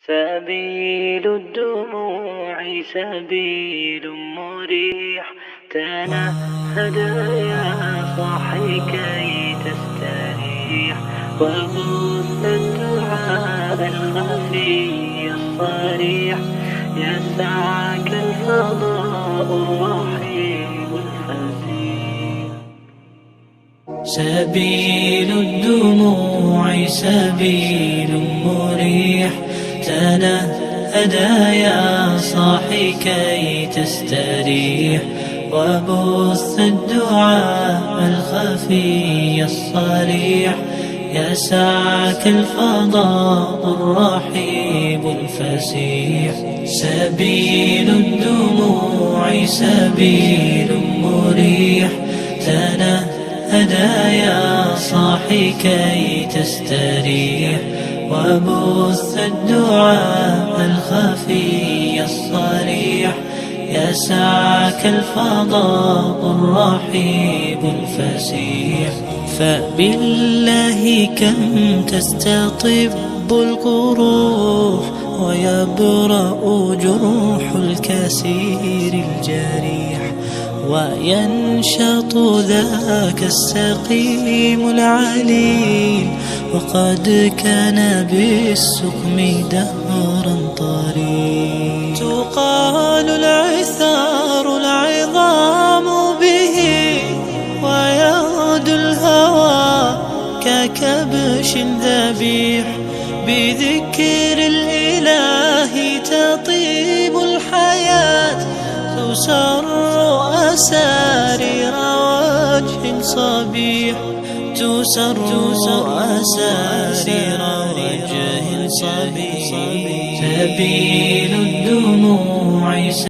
سبيل الدموع سبيل مريح، تنهد يا صاحي كي تستريح، وبث الدعاء الخفي الصريح، يسعك الفضاء الرحيم الفسيح. سبيل الدموع سبيل مريح، تنهد يا صاحي كي تستريح، وبث الدعاء الخفي الصريح، يسعك الفضاء الرحيب الفسيح. سبيل الدموع سبيل مريح، تنهد يا صاحي كي تستريح، وبث الدعاء الخفي الصريح، يسعك الفضاء الرحيب الفسيح. فبالله كم تستطب القروح، ويبرأ جروح الكسير الجريح، وينشط ذاك السقيم العليل، وقد كان بالسقم دهرا طريق. تقال العثار العظام به، ويغدو الهوى ككبش ذبيح، بذكر الإله تطيب الحياة، تسر أسارير وجه صبيح، تسر أسارير وجه صبيح.